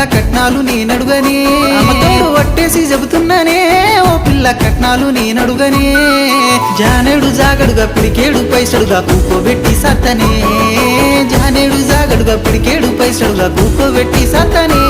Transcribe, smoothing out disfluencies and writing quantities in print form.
కట్నాలు నేనడుగనే అమ్మతోడు వట్టేసి చెబుతున్నానే ఓ పిల్ల కట్నాలు నేనడుగనే జానేడు జాగడుగా పిడికేడు పైసడుగా కూకోబెట్టి సత్తనే జానేడు జాగడుగా పిడికేడు పైసడుగా కూకోబెట్టి సత్తనే